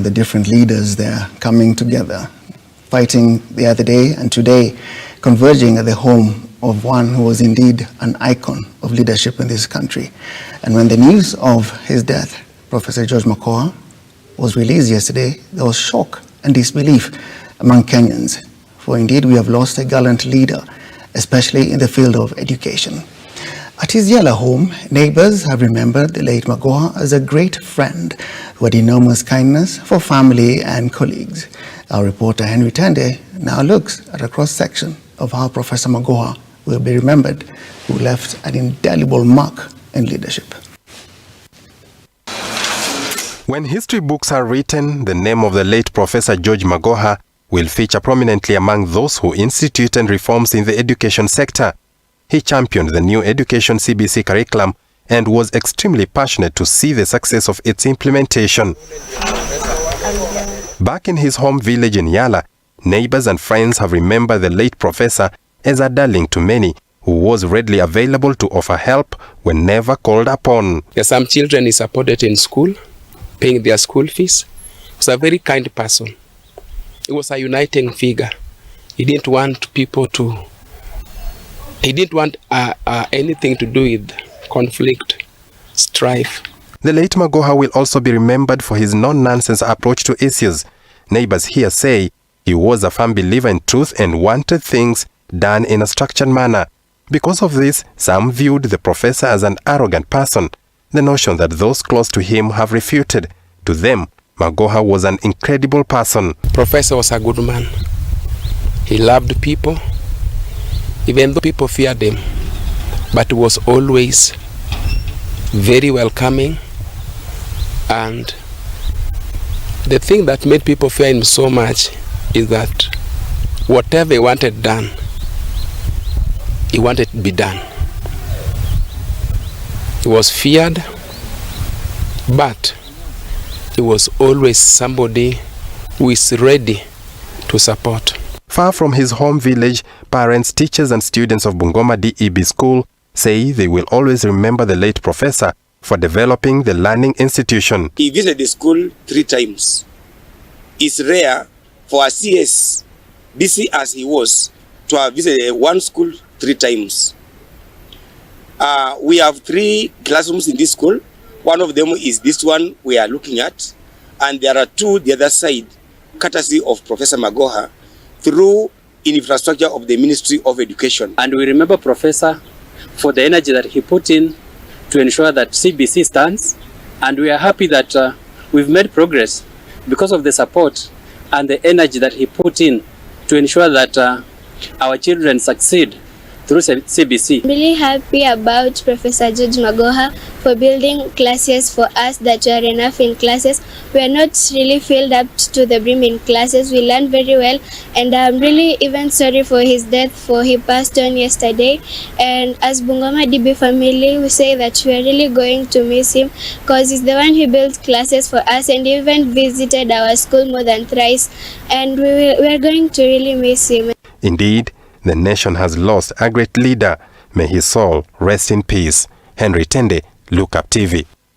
the different leaders there coming together, fighting the other day and today, converging at the home of one who was indeed an icon of leadership in this country. And when the news of his death, Professor George Magoha, was released yesterday, there was shock and disbelief among Kenyans. For indeed, we have lost a gallant leader, especially in the field of education. At his Yala home, neighbours have remembered the late Magoha as a great friend who had enormous kindness for family and colleagues. Our reporter Henry Tende now looks at a cross-section of how Professor Magoha will be remembered, who left an indelible mark in leadership. When history books are written, the name of the late Professor George Magoha will feature prominently among those who instituted reforms in the education sector. He championed the new education CBC curriculum and was extremely passionate to see the success of its implementation. Back in his home village in Yala, neighbors and friends have remembered the late professor as a darling to many, who was readily available to offer help whenever called upon. Some children he supported in school, paying their school fees. He was a very kind person. He was a uniting figure. He didn't want people to... He didn't want anything to do with conflict, strife. The late Magoha will also be remembered for his no-nonsense approach to issues. Neighbors here say he was a firm believer in truth and wanted things done in a structured manner. Because of this, some viewed the professor as an arrogant person, the notion that those close to him have refuted. To them, Magoha was an incredible person. Professor was a good man. He loved people, even though people feared him, but he was always very welcoming. And the thing that made people fear him so much is that whatever he wanted done, he wanted to be done. He was feared, but he was always somebody who is ready to support. Far from his home village, parents, teachers and students of Bungoma DEB School say they will always remember the late professor for developing the learning institution. He visited the school 3 times. It's rare for a CS, busy as he was, to have visited one school 3 times. We have 3 classrooms in this school. One of them is this one we are looking at, and there are 2 the other side, courtesy of Professor Magoha, through infrastructure of the Ministry of Education. And we remember Professor for the energy that he put in to ensure that CBC stands, and we are happy that we've made progress because of the support and the energy that he put in to ensure that our children succeed through CBC. I'm really happy about Professor George Magoha for building classes for us that were enough in classes. We are not really filled up to the brim in classes. We learn very well, and I'm really even sorry for his death, for he passed on yesterday. And as Bungoma DB family, we say that we are really going to miss him because he's the one who built classes for us and even visited our school more than thrice, and we are going to really miss him. Indeed, the nation has lost a great leader. May his soul rest in peace. Henry Tende, Look Up TV.